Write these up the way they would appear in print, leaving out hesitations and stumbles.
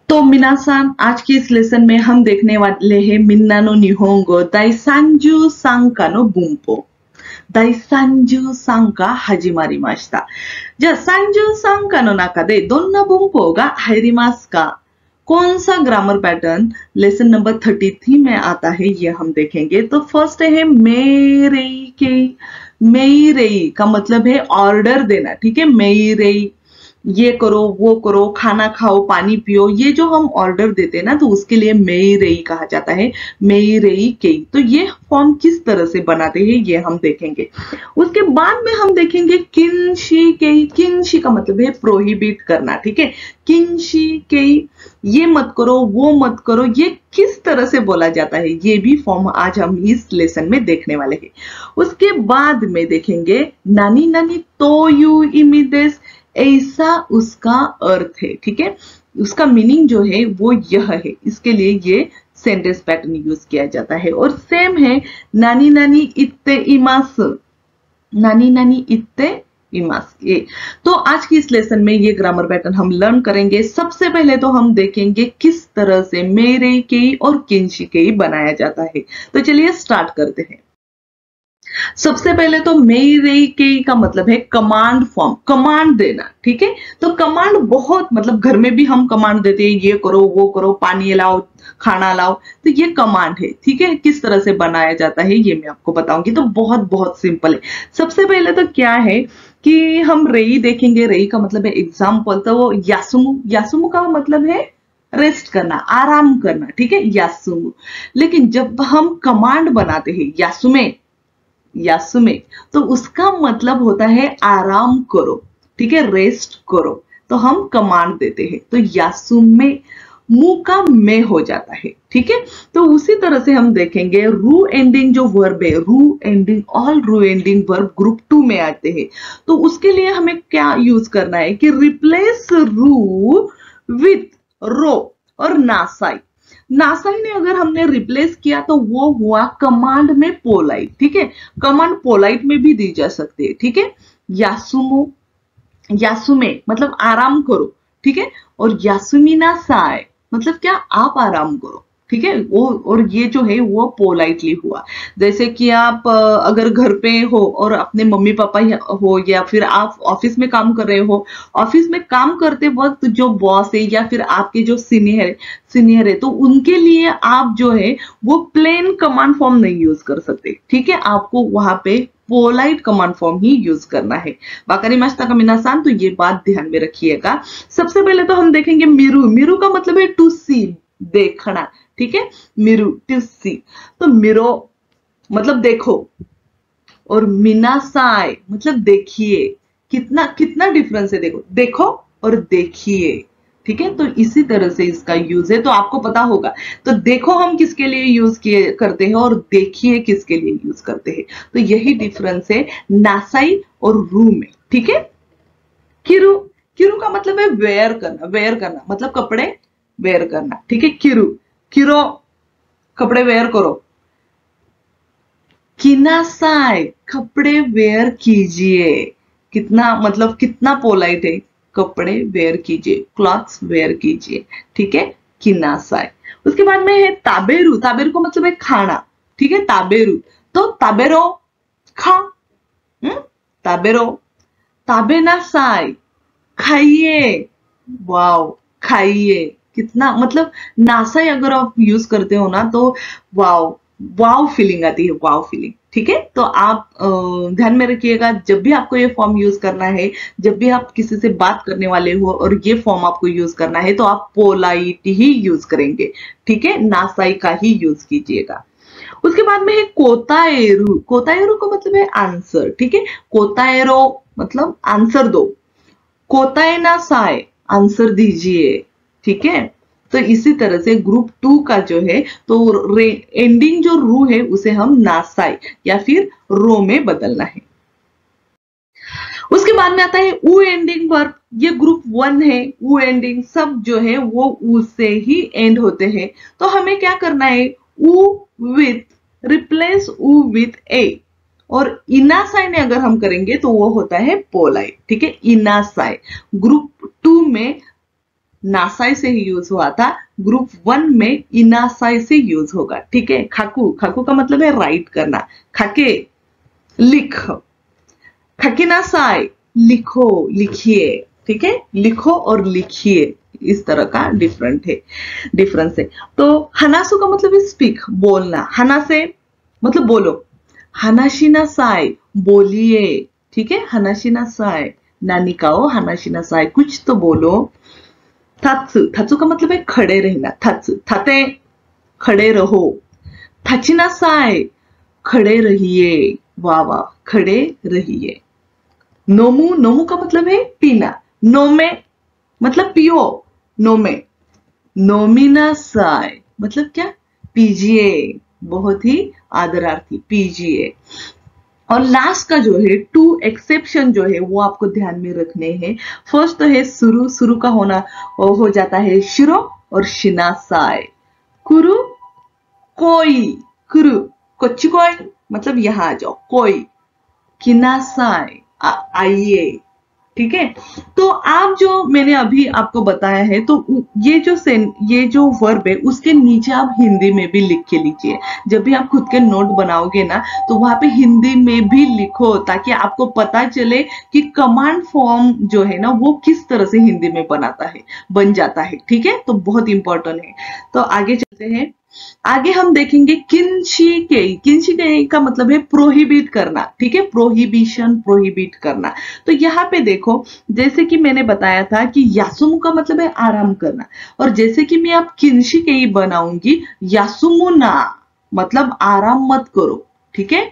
तो मिनासान, आज की इस लेसन में हम देखने वाले हैं मिन्ना नो निहोंगो दाइसांजू सांका नो बुंपो। दाइसांजू सांका हजिमारिमाशिता। じゃあ30सांかの中でどんな文法が入りますか? कौन सा ग्रामर पैटर्न लेसन नंबर 33 में आता है, ये हम देखेंगे। तो फर्स्ट है मेरेई के। मेरेई का मतलब है ऑर्डर देना, ठीक है। मेरेई, ये करो वो करो, खाना खाओ, पानी पियो, ये जो हम ऑर्डर देते हैं ना, तो उसके लिए मेइरेई कहा जाता है। मेइरेई केई। तो ये फॉर्म किस तरह से बनाते हैं ये हम देखेंगे। उसके बाद में हम देखेंगे किनशी केई। किनशी का मतलब है प्रोहिबिट करना, ठीक है। किनशी केई, ये मत करो वो मत करो, ये किस तरह से बोला जाता है, ये भी फॉर्म आज हम इस लेसन में देखने वाले हैं। उसके बाद में देखेंगे नानी नानी तोयू इमिदेस, ऐसा उसका अर्थ है, ठीक है। उसका मीनिंग जो है वो यह है, इसके लिए ये सेंटेंस पैटर्न यूज किया जाता है। और सेम है नानी नानी इत्ते इमास। नानी नानी इत्ते इमास। ये तो आज की इस लेसन में ये ग्रामर पैटर्न हम लर्न करेंगे। सबसे पहले तो हम देखेंगे किस तरह से मेरे केई और किंशी केई बनाया जाता है। तो चलिए स्टार्ट करते हैं। सबसे पहले तो मेइरेई केई का मतलब है कमांड फॉर्म, कमांड देना, ठीक है। तो कमांड बहुत, मतलब घर में भी हम कमांड देते हैं, ये करो वो करो, पानी लाओ, खाना लाओ, तो ये कमांड है, ठीक है। किस तरह से बनाया जाता है ये मैं आपको बताऊंगी। तो बहुत बहुत सिंपल है। सबसे पहले तो क्या है कि हम रेई देखेंगे। रेई का मतलब है एग्जाम्पल, तो वो यासुमु। यासुमु का मतलब है रेस्ट करना, आराम करना, ठीक है, यासुमु। लेकिन जब हम कमांड बनाते हैं यासुमे, यासुमे, तो उसका मतलब होता है आराम करो, ठीक है, रेस्ट करो। तो हम कमांड देते हैं, तो यासुमे मुंह का में हो जाता है, ठीक है। तो उसी तरह से हम देखेंगे रू एंडिंग जो वर्ब है, रू एंडिंग, ऑल रू एंडिंग वर्ब ग्रुप 2 में आते हैं। तो उसके लिए हमें क्या यूज करना है कि रिप्लेस रू विथ रो और नासाई। नासाई ने अगर हमने रिप्लेस किया तो वो हुआ कमांड में पोलाइट, ठीक है। कमांड पोलाइट में भी दी जा सकती है, ठीक है। यासुमो, यासुमे मतलब आराम करो, ठीक है। और यासुमिना साय मतलब क्या, आप आराम करो, ठीक है। वो, और ये जो है वो पोलाइटली हुआ। जैसे कि आप अगर घर पे हो और अपने मम्मी पापा हो, या फिर आप ऑफिस में काम कर रहे हो, ऑफिस में काम करते वक्त जो बॉस है या फिर आपके जो सीनियर है, तो उनके लिए आप जो है वो प्लेन कमांड फॉर्म नहीं यूज कर सकते, ठीक है। आपको वहां पे पोलाइट कमांड फॉर्म ही यूज करना है। वाकारिमाशिता का मिनासान, तो ये बात ध्यान में रखिएगा। सबसे पहले तो हम देखेंगे मिरु। मिरु का मतलब है टू सी, देखना, ठीक है। मिरु, टू सी। तो मिरो मतलब देखो, और मिनासाई मतलब देखिए। कितना कितना डिफरेंस है, देखो, देखो और देखिए, ठीक है। तो इसी तरह से इसका यूज है, तो आपको पता होगा। तो देखो हम किसके लिए यूज करते हैं और देखिए किसके लिए यूज करते हैं। तो यही डिफरेंस है नासाई और रू में, ठीक है। किरु, किरु का मतलब है वेयर करना। वेयर करना मतलब कपड़े वेयर करना, ठीक है। किरु, किरो कपड़े वेयर करो। किनासाई कपड़े वेयर कीजिए। कितना मतलब कितना पोलाइट है, कपड़े वेयर कीजिए, क्लॉथ्स वेयर कीजिए, ठीक है। किनासाई। उसके बाद में है ताबेरु। ताबेरु को मतलब है खाना, ठीक है। ताबेरु, तो ताबेरो खा, ताबेरो। ताबेनासाई खाइए, वाओ, खाइए। कितना मतलब नासाई अगर आप यूज करते हो ना, तो वाओ, वाओ फीलिंग आती है, वाओ फीलिंग, ठीक है। तो आप ध्यान में रखिएगा, जब भी आपको ये फॉर्म यूज करना है, जब भी आप किसी से बात करने वाले हो और ये फॉर्म आपको यूज करना है, तो आप पोलाइट ही यूज करेंगे, ठीक है। नासाई का ही यूज कीजिएगा। उसके बाद में है कोताएरू। कोताएरू का मतलब है आंसर, ठीक है। कोताएरो मतलब आंसर दो। कोताएनासाई आंसर दीजिए, ठीक है। तो इसी तरह से ग्रुप 2 का जो है, तो एंडिंग जो रू है उसे हम नासाई या फिर रो में बदलना है। उसके बाद में आता है ऊ एंडिंग वर्ब। ये ग्रुप 1 है। ऊ एंडिंग सब जो है वो ऊ से ही एंड होते हैं। तो हमें क्या करना है, ऊ विथ, रिप्लेस ऊ विथ ए। और इनासाई ने अगर हम करेंगे तो वो होता है पोलाइट, ठीक है। इनासाई ग्रुप 2 में नासाई से ही यूज हुआ था, ग्रुप 1 में इनासाई से यूज होगा। ठीक है, खाकू, खाकू का मतलब है राइट करना, खाके लिख, खाकिनासाई लिखो, लिखिए। ठीक है, लिखो और लिखिए, इस तरह का डिफरेंस है। तो हनासु का मतलब है स्पीक, बोलना, हनासे मतलब बोलो, हनाशिनासाई बोलिए। ठीक है, हनाशिनासाई, नानिकाओ हनाशिनासाई, कुछ तो बोलो। थात्सु, थात्सु का मतलब है खड़े रहना, थात्सु, थाते खड़े रहो, थाचिनासाई खड़े रहिए, वाह वाह, खड़े रहिए। नोमू, नोमू का मतलब है पीना, नोमे मतलब पियो, नोमे। नोमिनासाई मतलब क्या, पीजिए, बहुत ही आदरार्थी, पीजिए। और लास्ट का जो है 2 एक्सेप्शन जो है वो आपको ध्यान में रखने हैं। फर्स्ट तो है सुरु, सुरु का होना हो जाता है शिरो और शिनासाई। कुरु कोई, कुरु कोई मतलब यहां आ जाओ, कोई। किनासाई आइए। ठीक है, तो आप जो मैंने अभी आपको बताया है, तो ये जो वर्ब है उसके नीचे आप हिंदी में भी लिख के लीजिए। जब भी आप खुद के नोट बनाओगे ना, तो वहां पे हिंदी में भी लिखो, ताकि आपको पता चले कि कमांड फॉर्म जो है ना वो किस तरह से हिंदी में बन जाता है। ठीक है, तो बहुत इंपॉर्टेंट है। तो आगे चलते हैं। आगे हम देखेंगे किंशिकेई। किंशिकेई का मतलब है प्रोहिबिट करना। ठीक है, प्रोहिबिशन, प्रोहिबिट करना। तो यहाँ पे देखो, जैसे कि मैंने बताया था कि यासुमु का मतलब है आराम करना, और जैसे कि मैं अब किंशिकेई बनाऊंगी, यासुमुना मतलब आराम मत करो। ठीक है,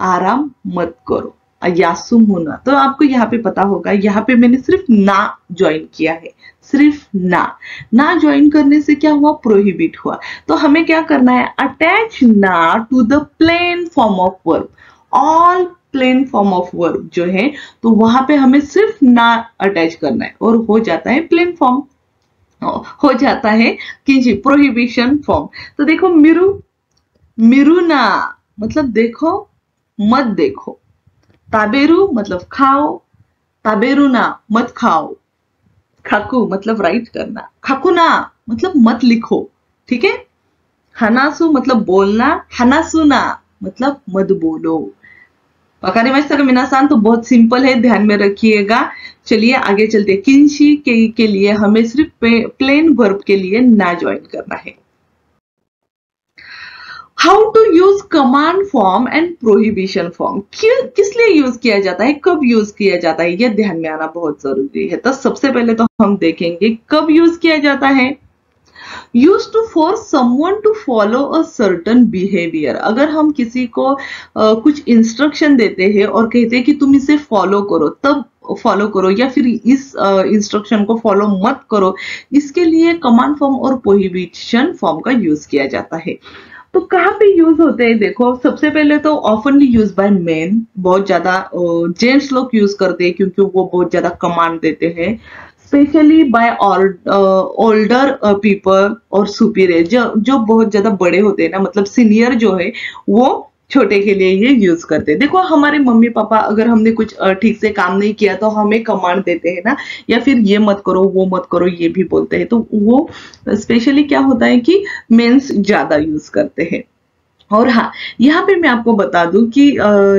आराम मत करो, यासुमुना। तो आपको यहाँ पे पता होगा, यहाँ पे मैंने सिर्फ ना ज्वाइन किया है, सिर्फ ना ज्वाइन करने से क्या हुआ, प्रोहिबिट हुआ। तो हमें क्या करना है, अटैच ना to the plain form of verb. All plain form of verb जो है, तो वहां पे हमें सिर्फ ना अटैच करना है और हो जाता है प्लेन फॉर्म, हो जाता है किंची प्रोहिबिशन फॉर्म। तो देखो, मिरुना मतलब देखो, मत देखो। ताबेरू मतलब खाओ, ताबेरुना मत खाओ। खाकू मतलब राइट करना, खाकुना मतलब मत लिखो। ठीक है, हनासु मतलब बोलना, हनासुना मतलब मत बोलो। वकारिमाशिता का मिनासान तो बहुत सिंपल है, ध्यान में रखिएगा। चलिए आगे चलते हैं। किंशी के लिए हमें सिर्फ प्लेन वर्ब के लिए ना ज्वाइन करना है। How to use command form and prohibition form. किस लिए यूज किया जाता है, कब यूज किया जाता है, यह ध्यान में आना बहुत जरूरी है। तो सबसे पहले तो हम देखेंगे कब यूज किया जाता है। Use to force someone to follow a certain behaviour. अगर हम किसी को कुछ इंस्ट्रक्शन देते हैं और कहते हैं कि तुम इसे फॉलो करो, तब फॉलो करो, या फिर इस इंस्ट्रक्शन को फॉलो मत करो, इसके लिए कमांड फॉर्म और प्रोहिबिशन फॉर्म का यूज किया जाता है। तो कहाँ पे यूज होते हैं, देखो सबसे पहले तो ऑफनली यूज बाय मेन, बहुत ज्यादा जेंट्स लोग यूज करते हैं क्योंकि वो बहुत ज्यादा कमांड देते हैं। स्पेशली बाय ओल्डर पीपल और सुपीरियर, जो बहुत ज्यादा बड़े होते हैं ना, मतलब सीनियर जो है वो छोटे के लिए ये यूज करते हैं। देखो हमारे मम्मी पापा, अगर हमने कुछ ठीक से काम नहीं किया तो हमें कमांड देते हैं ना, या फिर ये मत करो वो मत करो ये भी बोलते हैं। तो वो स्पेशली क्या होता है कि मेंस ज्यादा यूज करते हैं। और हाँ, यहाँ पे मैं आपको बता दूं कि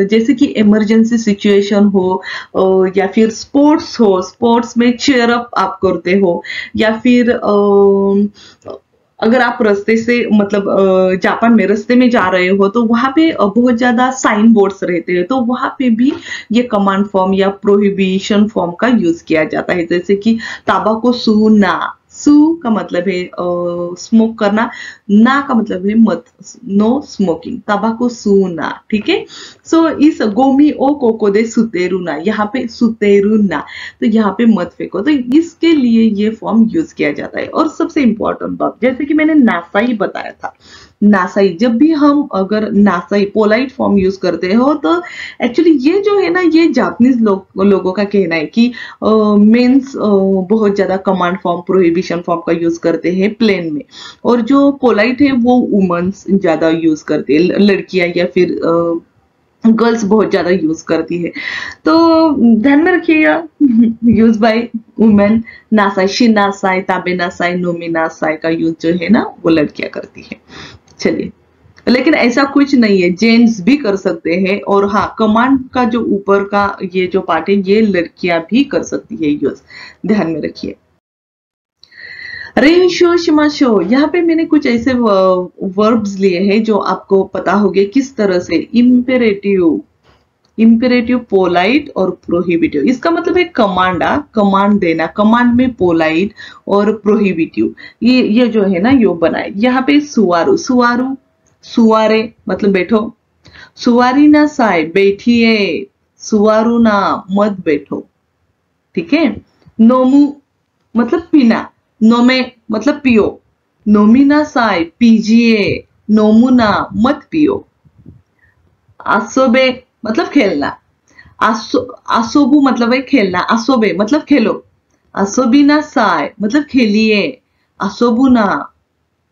जैसे कि इमरजेंसी सिचुएशन हो, या फिर स्पोर्ट्स हो, स्पोर्ट्स में चीयर अप आप करते हो, या फिर अगर आप रास्ते से मतलब जापान में रास्ते में जा रहे हो, तो वहां पे बहुत ज्यादा साइन बोर्ड्स रहते हैं, तो वहां पे भी ये कमांड फॉर्म या प्रोहिबिशन फॉर्म का यूज किया जाता है। जैसे कि ताबाको सू ना, सू का मतलब है स्मोक करना, ना का मतलब है मत, नो स्मोकिंग, तबाको सू ना। ठीक है, सो इस गोमी ओ कोको दे सुतेरु ना, यहाँ पे सुतेरु ना, तो यहाँ पे मत फेंको, तो इसके लिए ये फॉर्म यूज किया जाता है। और सबसे इंपॉर्टेंट बात, जैसे कि मैंने नासाई बताया था, नासाई, जब भी हम अगर नासाई पोलाइट फॉर्म यूज करते हो, तो एक्चुअली ये जो है ना, ये जापानीज लोगों का कहना है कि मेंस बहुत ज्यादा कमांड फॉर्म प्रोहिबिशन फॉर्म का यूज करते हैं प्लेन में, और जो पोलाइट है वो वुमेन्स ज्यादा यूज करते हैं, लड़कियां या फिर गर्ल्स बहुत ज्यादा यूज करती है, तो ध्यान में रखिएगा। यूज बाय वुमेन, नासाई, शिन नासाई, ताबे नासाई, नोमी नासाई का यूज जो है ना वो लड़कियां करती है। चलिए, लेकिन ऐसा कुछ नहीं है, जेंट्स भी कर सकते हैं। और हाँ, कमांड का जो ऊपर का ये जो पार्ट है ये लड़कियां भी कर सकती है यूज, ध्यान में रखिए। रेंशो शिमाशो, यहाँ पे मैंने कुछ ऐसे वर्ब्स लिए हैं जो आपको पता होंगे किस तरह से। इम्पेरेटिव, इम्पेरेटिव, पोलाइट और प्रोहिबिटिव। इसका मतलब है कमांड, कमांड देना। कमांड में पोलाइट और प्रोहिबिटिव ये जो है ना यो बनाए। यहाँ पे सुवारू, सुवारू, सुवारे मतलब बैठो। सुवारी ना साय, बैठिए। सुवारू ना, मत बैठो, ठीक है। नोमू मतलब पीना, नोमे मतलब पियो। नोमिना साय, पीजिए। नोमुना, मत पियो। आसोबे मतलब खेलना। आसोबू मतलब है खेलना। आसोबे मतलब खेलो। आसोबिना साय मतलब खेलिए। आसोबुना,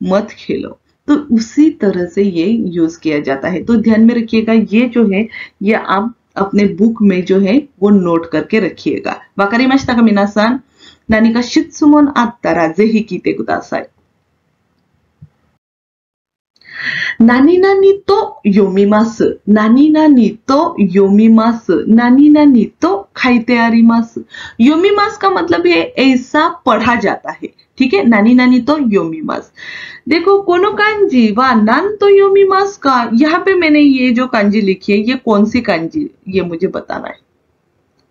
मत खेलो। तो उसी तरह से ये यूज किया जाता है, तो ध्यान में रखिएगा। ये जो है ये आप अपने बुक में जो है वो नोट करके रखिएगा। वाकारिमाशिता का मिनासान, नानी का शित्सुमोन आत्तारा जेही कीते कुदासाई। नानी नानी तो योमिमासु, नानी नानी तो योमिमासु, नानी नानी तो खाइते आरिमासु। योमिमास का मतलब है ऐसा पढ़ा जाता है, ठीक है। नानी नानी तो योमिमास। देखो कोनो कांजी वा नान तो योमिमास का, यहाँ पे मैंने ये जो कांजी लिखी है ये कौन सी कांजी, ये मुझे बताना है।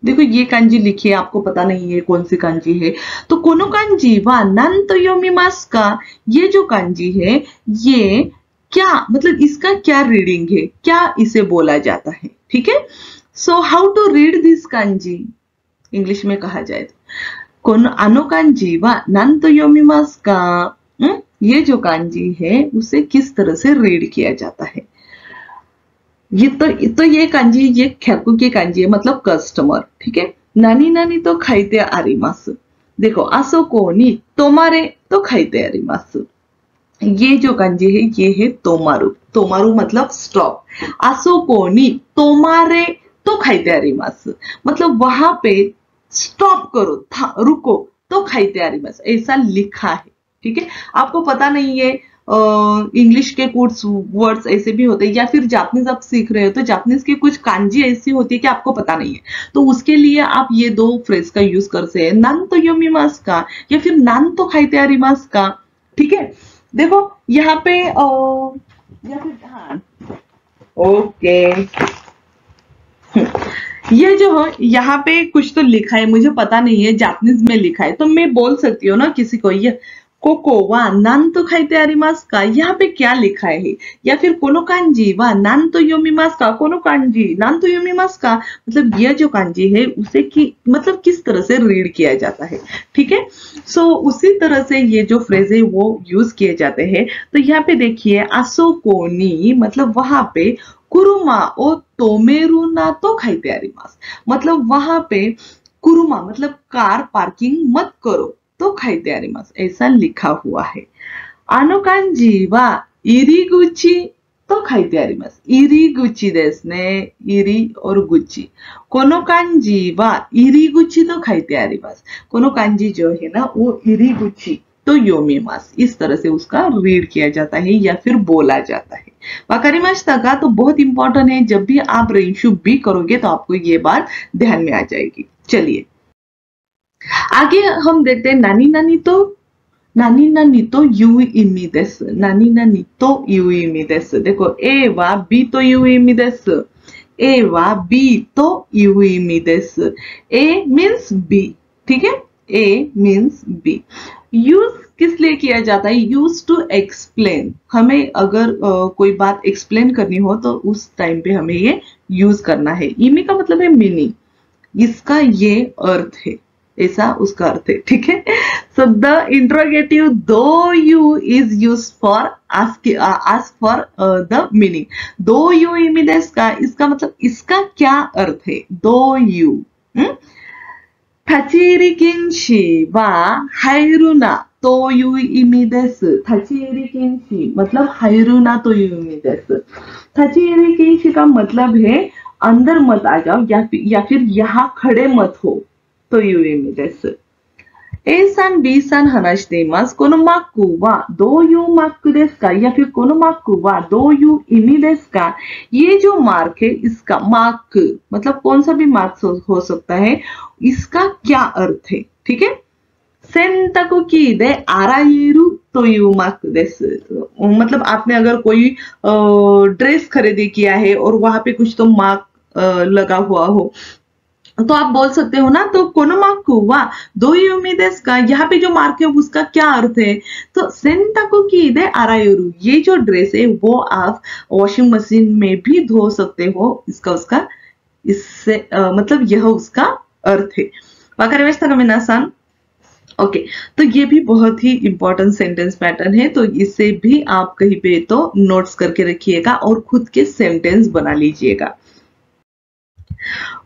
देखो ये कांजी लिखी है, आपको पता नहीं है कौन सी कांजी है, तो कोनो कांजी वा नान तो योमिमास का ये जो कांजी है ये क्या मतलब इसका क्या रीडिंग है, क्या इसे बोला जाता है, ठीक है। So how to read this kanji, English में कहा जाए तो कोनो आनो कांजी वा नान तो योमिमास का, ये जो कांजी है उसे किस तरह से रीड किया जाता है। ये कांजी ये ख्याकु की कांजी है, मतलब कस्टमर, ठीक है। नानी नानी तो खाइते आरिमासु। देखो आसो को नी तोमारे तो खाइते आरिमासु। ये जो कांजी है ये है तोमारू। तोमारू मतलब स्टॉप। आसो को नी तोमारे तो खाइते आरिमासु, मतलब वहां पे स्टॉप करो, रुको तो खाइते आरिमासु, ऐसा लिखा है, ठीक है। आपको पता नहीं है, इंग्लिश के कुछ वर्ड्स ऐसे भी होते हैं, या फिर जापानीज आप सीख रहे हो तो जापानीज की कुछ कांजी ऐसी होती है कि आपको पता नहीं है, तो उसके लिए आप ये दो फ्रेज का यूज कर सकते हैं, नान तो योमिमास का या फिर नान तो खाइते आरिमास का, ठीक है। देखो यहाँ पे या फिर हाँ, ओके, ये जो है यहाँ पे कुछ तो लिखा है, मुझे पता नहीं है जापानीज में लिखा है, तो मैं बोल सकती हूँ ना किसी को, ये कोको वा नान तो खाइते आरिमास का, यहाँ पे क्या लिखा है। या फिर कोनो कांजी वा नान तो योमिमास का, कोनो कांजी नान तो योमिमास का, मतलब यह जो कांजी है उसे की मतलब किस तरह से रीड किया जाता है, ठीक है। सो उसी तरह से ये जो फ्रेज है वो यूज किए जाते हैं। तो यहाँ पे देखिए आसो कोनी मतलब वहां पे, कुरुमा ओ तोमेरु ना तो खाइते आरिमास, मतलब वहां पे कुरुमा मतलब कार पार्किंग मत करो तो खाइते आरिमास, ऐसा लिखा हुआ है। आनो कांजी वा इरिगुची तो खाइते आरिमास। इरिगुची देsu ने, इरी और गुची। कोनो कांजी वा इरिगुची तो खाइते आरिमास, कोनो कांजी जो है ना वो इरिगुची तो योमिमास, इस तरह से उसका रीड किया जाता है या फिर बोला जाता है। वाकारिमाशिता का तो बहुत इंपॉर्टेंट है, जब भी आप रेंशु भी करोगे तो आपको ये बात ध्यान में आ जाएगी। चलिए आगे हम देखते हैं नानी नानी तो, नानी नानी तो यू इमी देसु, नानी नानी तो यू इमी देसु। देखो ए वा बी तो यू इमी देसु, ए वा बी तो यू इमी देसु। ए मीन्स बी, ठीक है, ए मीन्स बी। यूज किस लिए किया जाता है, यूज टू एक्सप्लेन। हमें अगर कोई बात एक्सप्लेन करनी हो तो उस टाइम पे हमें ये यूज करना है। इमी का मतलब है मीनिंग, इसका ये अर्थ है, ऐसा उसका अर्थ है, ठीक है। सो द इंट्रोगेटिव दो you is use for ask for the meaning. दो यू इमी देसु का, इसका मतलब इसका क्या अर्थ है, दो यू। 立ち入り禁止は入るな तो यू इमी देसु, थाची केंशी मतलब हायरू ना तो यू इमी देसु। थाची केंशी का मतलब है अंदर मत आ जाओ या फिर यहाँ खड़े मत हो, तो यू इमी देसु। A さん B さん話しています。このマークはどういうマークですかया फिर このマークはどういう意味ですか। ये जो मार्क है इसका मार्क मतलब कौन सा भी मार्क हो सकता है, इसका क्या अर्थ है, ठीक है। 洗濯機で洗えるというマークです। मतलब आपने अगर कोई ड्रेस खरीदी किया है और वहां पे कुछ तो मार्क लगा हुआ हो तो आप बोल सकते हो ना, तो कोनो मार्क हुआ दो यूमी देस का, यहाँ पे जो मार्क है उसका क्या अर्थ है। तो सेंटाको की दे आरायुरु, ये जो ड्रेस है वो आप वॉशिंग मशीन में भी धो सकते हो, उसका इससे मतलब यह उसका अर्थ है। वाकारिमाशिता का मिनासान, ओके। तो ये भी बहुत ही इंपॉर्टेंट सेंटेंस पैटर्न है, तो इसे भी आप कहीं पे तो नोट्स करके रखिएगा और खुद के सेंटेंस बना लीजिएगा।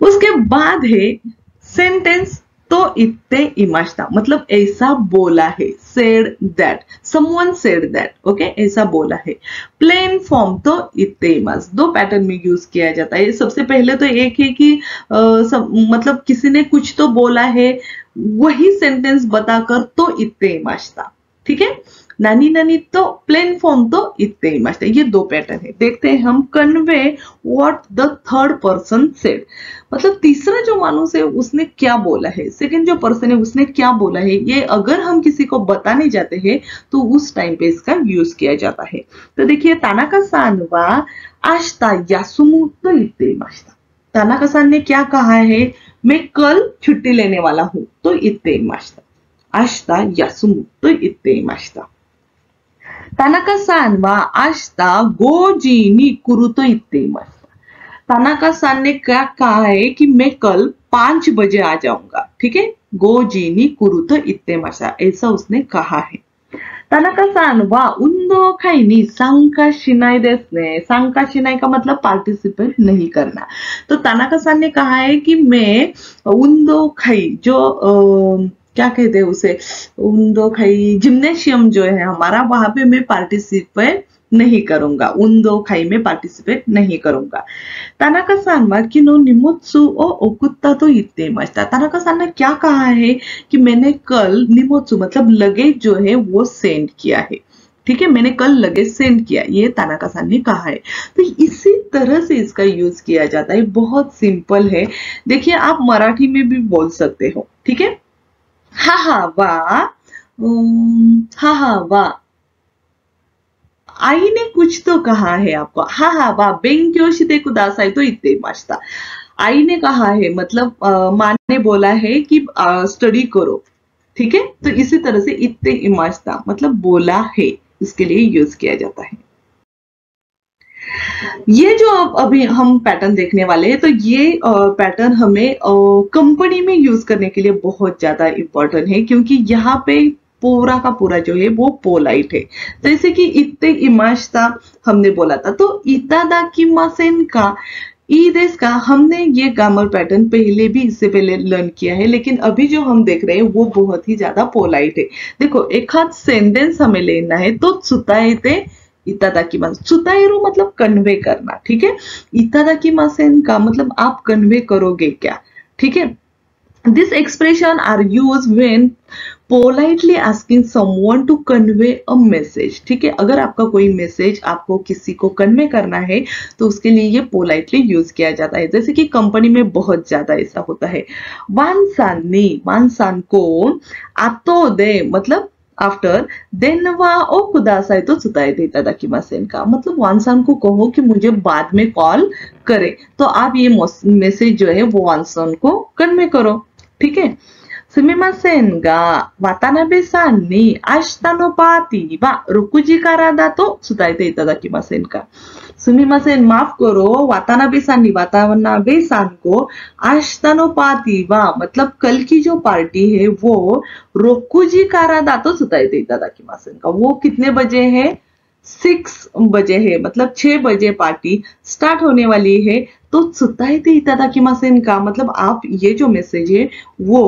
उसके बाद है सेंटेंस तो इत्ते इमाश्ता, मतलब ऐसा बोला है, said that, someone said that, okay, ऐसा बोला है। प्लेन फॉर्म तो इत्ते इमास दो पैटर्न में यूज किया जाता है। सबसे पहले तो एक है कि मतलब किसी ने कुछ तो बोला है, वही सेंटेंस बताकर तो इत्ते इमाश्ता, ठीक है। नानी नानी तो प्लेन फॉर्म तो इतने ही मस्त है। ये दो पैटर्न है। देखते हैं हम convey what the third person said, मतलब तीसरा जो मानुस है उसने क्या बोला है, सेकंड जो पर्सन है उसने क्या बोला है, ये अगर हम किसी को बताने जाते हैं तो उस टाइम पे इसका यूज किया जाता है। तो देखिए तानाका-सान वा आशिता यासुमु तो इत्ते मस्त। तानाका-सान ने क्या कहा है, मैं कल छुट्टी लेने वाला हूं तो इत्ते मस्त। आशिता यासुमु तो इत्ते मस्त। तानाका-सान वा आशिता 5 時に来ると言っています。तानाका-सान ने क्या कहा है कि मैं कल 5 बजे आ जाऊंगा, ठीक है। 5 時に来ると言っていました、ऐसा उसने कहा है। तानाका-सान वा उंदो खाईに参加しないですね। 参加しないका मतलब पार्टिसिपेट नहीं करना। तो तानाका-सान ने कहा है कि मैं उंदो खाई जो क्या कहते हैं उसे, उंदो खाई जिम्नेशियम जो है हमारा, वहां पे मैं पार्टिसिपेट नहीं करूंगा, उंदो खाई में पार्टिसिपेट नहीं करूंगा। तानाका-सान वा किनो निमोत्सु ओ ओकुत्ता तो इत्ते इमाशिता। तानाका-सान ने क्या कहा है कि मैंने कल निमोत्सु मतलब लगेज जो है वो सेंड किया है, ठीक है, मैंने कल लगेज सेंड किया, ये तानाका-सान ने कहा है। तो इसी तरह से इसका यूज किया जाता है, बहुत सिंपल है। देखिए आप मराठी में भी बोल सकते हो, ठीक है। हाहा वा आई ने कुछ तो कहा है आपको, हाहा वा बेंक्यो शिते कुदासाई तो इत्ते इमाशिता। आई ने कहा है मतलब माँ ने बोला है कि स्टडी करो, ठीक है। तो इसी तरह से इत्ते इमाशिता मतलब बोला है, इसके लिए यूज किया जाता है। ये जो अभी हम पैटर्न देखने वाले हैं, तो ये पैटर्न हमें कंपनी में यूज करने के लिए बहुत ज्यादा इम्पोर्टेंट है, क्योंकि यहाँ पे पूरा का पूरा जो है वो पोलाइट है। जैसे कि इत्ते इमाशिता हमने बोला था, तो इतादाकिमासेन का ई देश का हमने ये ग्रामर पैटर्न पहले भी इससे पहले लर्न किया है, लेकिन अभी जो हम देख रहे हैं वो बहुत ही ज्यादा पोलाइट है। देखो एक हाथ सेंटेंस हमें लेना है, तो सुताएते इतादाकिमासेन, सुताएरु मतलब कन्वे करना, ठीक है। इतादाकिमासेन का मतलब आप कन्वे करोगे क्या, ठीक है। This expression are use when politely asking someone to convey a message, ठीक है। अगर आपका कोई मैसेज आपको किसी को कन्वे करना है तो उसके लिए ये पोलाइटली यूज किया जाता है। जैसे कि कंपनी में बहुत ज्यादा ऐसा होता है। वानसान को आतो दे मतलब आफ्टर देनवा ओ कुदासाई तो सुताएते इतादाकिमासेन का मतलब वानसान को कहो कि मुझे बाद में कॉल करे, तो आप ये मैसेज जो है वो वानसान को कन्वे करो, ठीक है। सुमिमासेन गा वातानाबे-सान नि आशिता नो पार्टी वा 6 時からだと伝えていただけませんか। सुमिमासेन माफ करो, वातानाबे-सान को आशिता नो पार्टी वा मतलब कल की जो पार्टी है वो 6 時からだと伝えていただけませんか। वो कितने बजे है, 6 बजे है, मतलब 6 बजे पार्टी स्टार्ट होने वाली है, तो tsutaete itadakimasen का मतलब आप ये जो मैसेज है वो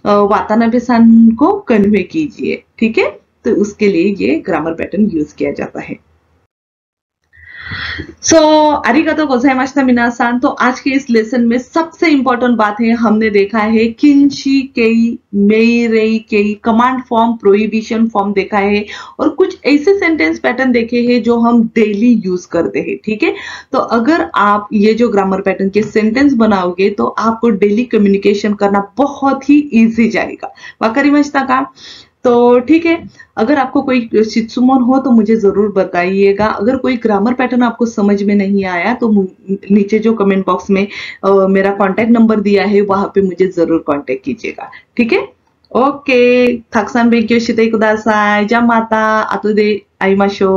वातानाबे सान को कन्वे कीजिए, ठीक है। तो उसके लिए ये ग्रामर पैटर्न यूज किया जाता है। सो आरिगातो गोजाइमाशिता मिनासान। तो आज के इस लेसन में सबसे इंपॉर्टेंट बात है, हमने देखा है किंशी केई, मेइरेई केई, कमांड फॉर्म, प्रोहिबिशन फॉर्म देखा है और कुछ ऐसे सेंटेंस पैटर्न देखे हैं जो हम डेली यूज करते हैं, ठीक है। तो अगर आप ये जो ग्रामर पैटर्न के सेंटेंस बनाओगे तो आपको डेली कम्युनिकेशन करना बहुत ही इजी जाएगा। वाकारिमाशिता का। तो ठीक है, अगर आपको कोई शित्सुमोन हो तो मुझे जरूर बताइएगा। अगर कोई ग्रामर पैटर्न आपको समझ में नहीं आया तो नीचे जो कमेंट बॉक्स में मेरा कांटेक्ट नंबर दिया है वहां पे मुझे जरूर कांटेक्ट कीजिएगा, ठीक है। ओके, ताकुसान बेंक्यो शिते कुदासाई। जा माता आतो दे आइमाशो।